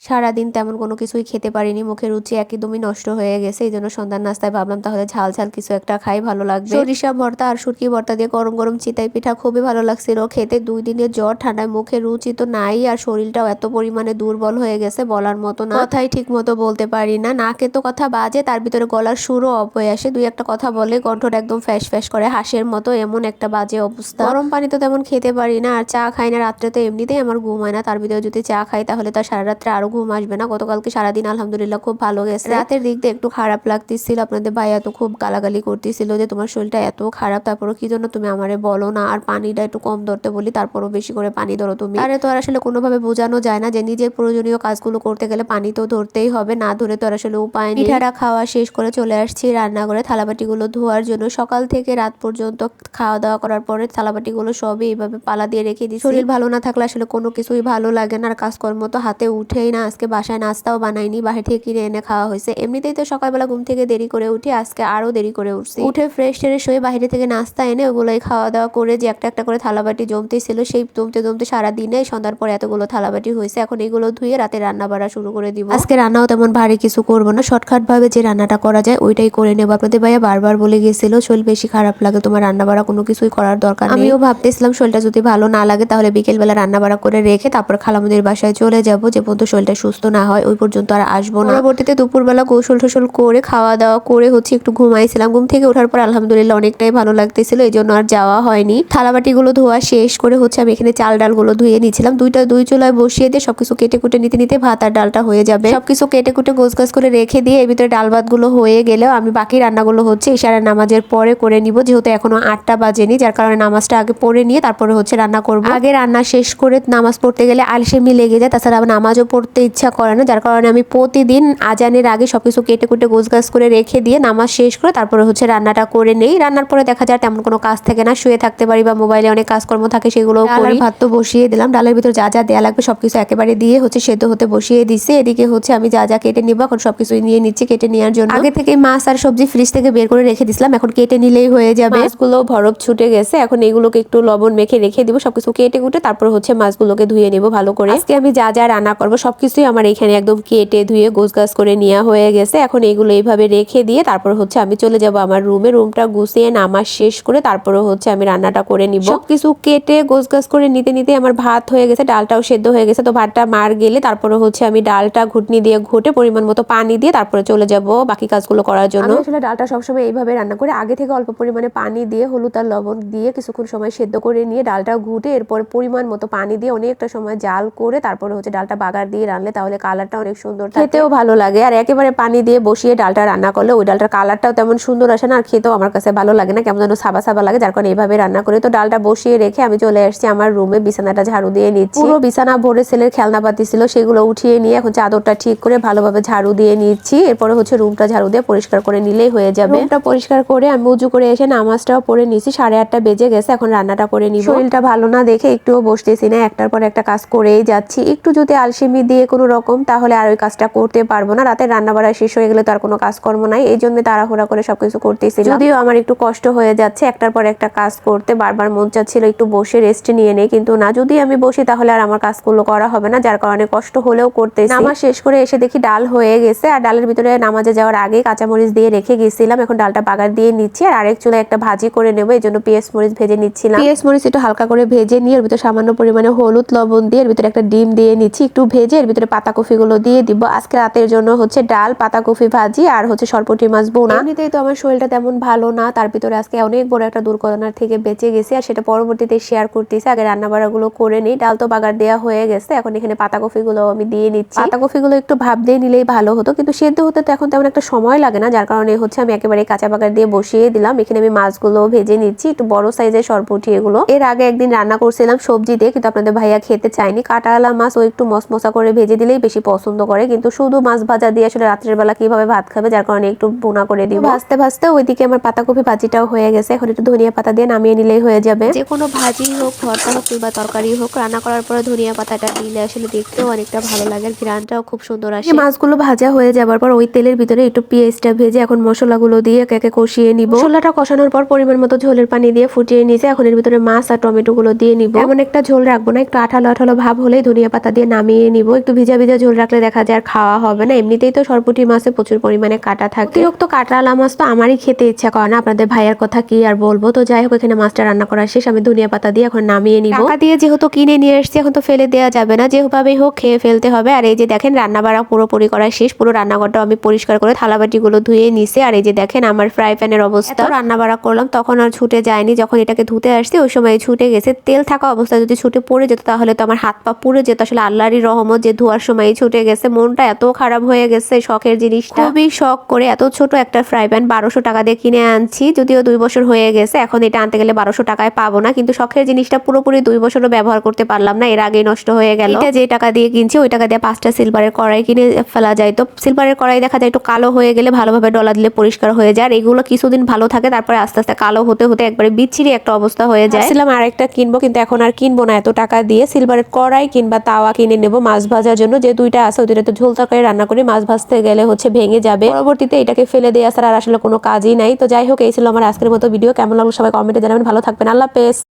সারাদিন তেমন কোনো কিছুই খেতে পারিনি, মুখের রুচি একদমই নষ্ট হয়ে গেছে। এই জন্য সন্ধ্যার নাস্তায় ভাবলাম তাহলে ঝাল ঝাল কিছু একটা খাই, ভালো লাগবে। সরিষা ভর্তা আর শুটকি ভর্তা দিয়ে গরম গরম চিতাই পিঠা খুবই ভালো লাগছিল খেতে। 2 দিনের জ্বর, ঠান্ডায় মুখের রুচি তো নাই, আর শরীরটাও এত পরিমাণে দুর্বল হয়ে গেছে বলার মতো না। কথাই ঠিক মতো বলতে পারি না, নাকে তো কথা বাজে, তার ভিতরে গলার সুরও অফ হয়ে আসে। দুই একটা কথা বলে কণ্ঠটা একদম ফ্যাস ফ্যাস করে হাঁসের মতো, এমন একটা বাজে অবস্থা। গরম পানি তো তেমন খেতে পারি না, আর চা খাই না রাত্রে, তো এমনিতেই আমার ঘুম হয় না, তার ভিতরে যদি চা খাই তাহলে তো সারা রাত্রে আরো ঘুম আসবে না। গতকালকে সারাদিন আলহামদুলিল্লাহ খুব ভালো গেছে। রাতের দিক দিয়ে একটু খারাপ লাগতেছিল, আপনাদের ভাইয়া তো খুব গালাগালি করতেছিল যে তোমার শরীরটা এত খারাপ, তারপরও কি জন্য তুমি আমারে বলো না, আর পানিটা একটু কম ধরতে বলি, তারপরও বেশি করে পানি ধরো তুমি। আরে তো আর আসলে কোনোভাবে বোঝানো যায় না যে নিজের প্রয়োজনীয় কাজগুলো করতে গেলে পানি তো ধরতেই হবে, না ধরে তো আর আসলে উপায় নেই। পিঠাটা খাওয়া শেষ করে চলে আসছি রান্নাঘরে থালাবাটিগুলো ধোয়ার জন্য। সকাল থেকে রাত পর্যন্ত খাওয়া দাওয়া করার পরে থালাবাটিগুলো সবই এইভাবে পালা দিয়ে রেখে দিই। শরীর ভালো না থাকলে আসলে কোনো কিছুই ভালো লাগে না, আর কাজকর্ম তো হাতে উঠেই না। আজকে বাসায় নাস্তাও বানাইনি, বাহির থেকে কিনে এনে খাওয়া হয়েছে। এমনিতেই তো সকালবেলা ঘুম থেকে দেরি করে উঠি, আজকে আরো দেরি করে উঠছি। উঠে ফ্রেশ ট্রেশ হয়ে বাইরে থেকে নাস্তা এনে ওগুলোই খাওয়া দাওয়া করে যে একটা একটা করে থালাবাটি জমতেই ছিল, সেই জমতে জমতে সারাদিনে সন্ধ্যার পরে এতগুলো থালাবাটি হয়েছে। এখন এগুলো ধুয়ে রাতে রান্না বাড়া শুরু করে দিব। আজকে রান্নাও তেমন ভারী কিছু করবো না, শর্টকাট ভাবে যে রান্নাটা করা যায় ওইটাই করে নেবো। আপনাদের ভাইয়া বারবার বলে গেছিল শরীর বেশি খারাপ লাগে, তোমার রান্না বাড়া কোনো কিছুই করার দরকার নেই। আমিও ভাবতেছিলাম শরীরটা যদি ভালো না লাগে তাহলে বিকেল বেলা রান্না বাড়া করে রেখে তারপর খালামুদির বাসায় চলে যাব, যে পর্যন্ত শরীরটা সুস্থ না হয় ওই পর্যন্ত আর আসবো না। পরবর্তীতে দুপুরবেলা গোসল টোসল করে খাওয়া দাওয়া করে একটু ঘুমাইছিলাম। ঘুম থেকে ওঠার পর আলহামদুলিল্লাহ অনেকটাই ভালো লাগতেছিল, এই জন্য আর যাওয়া হয়নি। থালাবাটি গুলো ধোয়া শেষ করে আমি এখানে চাল ডাল গুলো ধুয়ে নিয়েছিলাম। দুই চুলায় বসিয়ে দিয়ে সবকিছু কেটে কুটে নিতে নিতে ভাত আর ডালটা হয়ে যাবে। সবকিছু কেটে কুটে গোছ গাছ করে রেখে দিয়ে এর ভিতরে ডাল ভাত গুলো হয়ে গেলেও আমি বাকি রান্নাগুলো ইশারা নামাজের পরে করে নিব, যেহেতু এখনো 8টা বাজেনি, যার কারণে নামাজটা আগে পড়ে নিয়ে তারপরে রান্না করব। আগে রান্না শেষ করে নামাজ পড়তে গেলে আলসেমি লেগে যায়, তাছাড়া আবার নামাজও পড়তে ইচ্ছা করে না, যার কারণে আমি প্রতিদিন আজানের আগে সবকিছু কেটে কুটে গোছ গাছ করে রেখে দিয়ে নামাজ শেষ করে তারপরে রান্নাটা করে নেই। রান্নার পরে দেখা যায় তেমন কোনো কাজ থাকে না, শুয়ে থাকতে পারি বা মোবাইলে অনেক কাজকর্ম থাকে সেগুলো করি। ভাত তো বসিয়ে দিলাম, ডালের ভিতর যা যা দেয়া লাগবে সবকিছু একেবারে দিয়ে সেদ্ধ হতে বসিয়ে দিছি। এদিকে আমি যা যা কেটে নিব, এখন সবকিছু নিয়ে নিচ্ছি কেটে নেওয়ার জন্য। আগে থেকে মাছ আর সবজি ফ্রিজ থেকে বের করে রেখে দিছিলাম, এখন কেটে নিলেই হয়ে যাবে। মাছগুলো বরফ ছুটে গেছে, এখন এগুলোকে একটু লবণ মেখে রেখে দিব। সবকিছু কেটে কুটে তারপর মাছগুলোকে ধুয়ে নিব ভালো করে। আজকে আমি যা যা রান্না করবো সবকিছুই আমার এখানে একদম কেটে ধুয়ে গোছ গাছ করে নেওয়া হয়ে গেছে। এখন এগুলো এইভাবে রেখে দিয়ে তারপর আমি চলে যাব আমার রুমে। রুমটা গুছিয়ে নামাজ শেষ করে তারপরে আমি রান্নাটা করে নিব। সবকিছু কেটে গোছ গাছ করে নিতে নিতে আমার ভাত হয়ে গেছে, ডালটাও সেদ্ধ হয়ে গেছে। তো ভাতটা মার গেলে তারপরে আমি ডালটা ঘুটনি দিয়ে ঘুটে পরিমাণ মতো পানি দিয়ে তারপরে চলে যাব বাকি কাজগুলো করার জন্য। আমি আসলে ডালটা সবসময় এইভাবে রান্না করে আগে থেকে অল্প পরিমাণে পানি দিয়ে হলুদ আর লবণ দিয়ে কিছুক্ষণ সময় সেদ্ধ করে নিয়ে ডালটা ঘুটে এরপর পরিমাণ মতো পানি দিয়ে অনেকটা সময় জাল করে তারপরে ডালটা বাগার দিয়ে রান্নলে তাহলে কালারটা অনেক সুন্দর, খেতেও ভালো লাগে। আর একেবারে পানি দিয়ে বসিয়ে ডালটা রান্না করলে ওই ডালটার কালারটাও তেমন সুন্দর আসে না, আর খেতেও আমার কাছে ভালো লাগে না, কেমন যেন সাবা সাবা লাগে, যার কারণে এইভাবে রান্না করে। তো ডালটা বসিয়ে রেখে আমি চলে আসছি আমার রুমে, বিছানাটা ঝাড়ু দিয়ে নিচ্ছি। পুরো বিছানা ভরে ছেলের খেলনাপাতি ছিল সেগুলো উঠিয়ে নিয়ে এখন চাদরটা ঠিক করে ভালোভাবে ঝাড়ু দিয়ে নিচ্ছি। এরপরে রুমটা ঝাড়ু দিয়ে পরিষ্কার করে নিলেই হয়ে যাবে। রুমটা পরিষ্কার করে আমি উজু করে এসে নামাজটাও পড়ে নিচ্ছি। 8:30 বেজে গেছে, এখন রান্নাটা করে নিব। শরীরটা ভালো না দেখে একটুও বসতেছি না, একটার পর একটা কাজ করেই যাচ্ছি। একটু যদি আলসেমি দিয়ে কোনো রকম তাহলে আর ওই কাজটা করতে পারবো না। রাতে রান্না বাড়া শেষ হয়ে গেলে তো আর কোনো কাজকর্ম নাই, এই জন্য তাড়াহুড়া করে সবকিছু করতেছি। যদিও আমার একটু কষ্ট হয়ে যাচ্ছে একটার পর একটা কাজ করতে, বারবার মন চাচ্ছিল একটু বসে রেস্ট নিয়ে নেই, কিন্তু না, যদি আমি বসি তাহলে আর আমার কাজগুলো করা হবে না, যার কারণে কষ্ট হলেও করতেছি। নামাজ শেষ করে এসে দেখি ডাল হয়ে গেছে, আর ডালের ভিতরে নামাজে যাওয়ার আগে কাঁচামরিচ দিয়ে রেখে গেছিলাম। এখন ডালটা বাগার দিয়ে নিচ্ছি, আর আরেক চুলায় একটা ভাজি করে নেবো, এই জন্য পেঁয়াজ মরিচ ভেজে নিচ্ছিলাম। পেঁয়াজ মরিচ একটু হালকা করে ভেজে নিয়ে এর ভিতরে সামান্য পরিমাণে হলুদ লবণ দিয়ে এর ভিতরে একটা ডিম দিয়ে নিচ্ছি, একটু ভেজে এর ভিতরে পাতাকপি গুলো দিয়ে দিব। আজকে রাতের জন্য ডাল, পাতাকপি ভাজি আর সরপুঁটি মাছ বোনা। এমনিতেই তো আমার শরীরটা তেমন ভালো না, তার ভিতরে আজকে অনেক বড় একটা দুর্ঘটনার থেকে বেঁচে গেছি, আর সেটা পরবর্তীতে শেয়ার করতেছি। আগে রান্না বাড়া গুলো করে নিই। ডাল তো বাগার দেওয়া হয়ে গেছে, এখন এখানে পাতাকপি গুলো আমি দিয়ে নিচ্ছি। পাতাকপি গুলো একটু ভাপ দিয়ে নিলেই ভালো হতো, কিন্তু সেদ্ধ হতে তো এখন তেমন একটা সময় লাগে না, যার কারণে আমি একেবারে কাঁচা বাগার দিয়ে বসিয়ে দিলাম। এখানে আমি মাছগুলো ভেজে নিচ্ছি, একটু বড় সাইজের সরপুঁটি এগুলো। এর আগে একদিন রান্না করছিলাম সবজি দিয়ে, কিন্তু আপনাদের ভাইয়া খেতে চায়নি। কাঁটাওয়ালা মাছ ও একটু মশমশা করে ভেজে দিলেই বেশি পছন্দ করে, কিন্তু শুধু মাছ ভাজা দিয়ে আসলে রাত্রের বেলা কিভাবে ভাত খাবে, যার কারণে একটু বোনা করে দিব। ভাজতে ভাজতে ওইদিকে আমার পাতাকপি ভাজিটাও হয়ে গেছে, এখন একটু ধনিয়া পাতা দিয়ে নামিয়ে নিলেই হয়ে যাবে। যে কোনো ভাজি হোক, ভর্তা হোক কিংবা তরকারি হোক, রান্না করার পরে ধনিয়া পাতাটা দিলে আসলে দেখতেও অনেকটা ভালো লাগে, আর ঘ্রাণটাও খুব সুন্দর আসে। মাছগুলো ভাজা হয়ে যাবার পর ওই তেলের ভিতরে একটু পেঁয়াজটা ভেজে এখন মশলাগুলো দিয়ে একে একে কষিয়ে নিব। মশলাটা কষানোর পর পরিমাণ মতো ঝোলের পানি দিয়ে ফুটিয়ে নিয়েছে, এখন এর ভিতরে মাছ আর টমেটো গুলো দিয়ে নিব। এমন একটা ঝোল রাখবো না, একটু আঠালো আঠালো ভাব হলেই ধনিয়া পাতা দিয়ে নামিয়ে নিব। একটু ভিজা ভিজা ঝোল রাখলে দেখা যায় আর খাওয়া হবে না। এমনিতেই তো সরপুঁটি মাছে প্রচুর পরিমাণে কাটা থাকে, অতিরিক্ত কাঁটালা মাছ তো আমারই খেতে ইচ্ছা করে না, আপনাদের ভাইয়ের কথা কি আর বলবো। তো যাই হোক, এখানে মাছটা রান্না করা শেষ, আমি ধনিয়া পাতা দিয়ে এখন নামিয়ে নিব। টাকা দিয়ে যেহেতু কিনে নিয়ে এসেছি, এখন তো ফেলে দেওয়া যাবে না, যেভাবেই হোক খেয়ে ফেলতে হবে। আর এই যে দেখেন রান্না বাড়া পুরোপুরি করা শেষ, পুরো রান্নাঘরটাও আমি পরিষ্কার করে থালাবাটিগুলো ধুয়ে নিছে। আর এই যে দেখেন আমার ফ্রাই প্যানের অবস্থা, রান্না বাড়া করলাম তখন আর ছুটে যায়নি, যখন এটাকে ধুতে আসছি ওই সময় ছুটে গেছে। তেল থাকা অবস্থায় যদি ছুটে পড়ে যেত তাহলে তো আমার হাত পা পুড়ে যেত। আসলে আল্লাহরই রহমত যে ধোয়ার সময় ছুটে গেছে। মনটা এত খারাপ হয়ে গেছে, শখের জিনিসটা খুবই শখ করে এত ছোট একটা ফ্রাই প্যান 1200 টাকা দিয়ে কিনে আনছি, যদিও 2 বছর হয়ে গেছে, এখন এটা আনতে গেলে 1200 টাকায় পাবো না, কিন্তু শখের জিনিসটা পুরোপুরি 2 বছরও ব্যবহার করতে পারলাম না, এর আগেই নষ্ট হয়ে গেল। এটা যে টাকা দিয়ে কিনছি ওই টাকা দিয়ে 5টা সিলভারের কড়াই কিনে ফেলা যায়। তো সিলভারের কড়াই দেখা যায় একটু কালো হয়ে গেলে ভালোভাবে ডলা দিলে পরিষ্কার হয়ে যায়, আর এগুলো কিছুদিন ভালো থাকে, তারপরে আস্তে আস্তে কালো হতে হতে একবারে বিচ্ছিরি একটা অবস্থা হয়ে যায়। ভাবছিলাম আরেকটা কিনবো, কিন্তু এখন আর কিনবো না, এত টাকা দিয়ে সিলভারের কড়াই কিংবা তাওয়া কিনে নেব মাছ ভাজার জন্য। যে দুইটা আছে ওই দুইটা তো ঝোল তরকারি রান্না করে, মাছ ভাজতে গেলে ভেঙে যাবে, পরবর্তীতে এটাকে ফেলে দেওয়া ছাড়া আর আসলে কোনো কাজই নাই। তো যাই হোক, এই ছিল আমার আজকের মতো ভিডিও। কেমন লাগলো সবাই কমেন্টে জানাবেন। ভালো থাকবেন, আল্লাহ হাফেজ।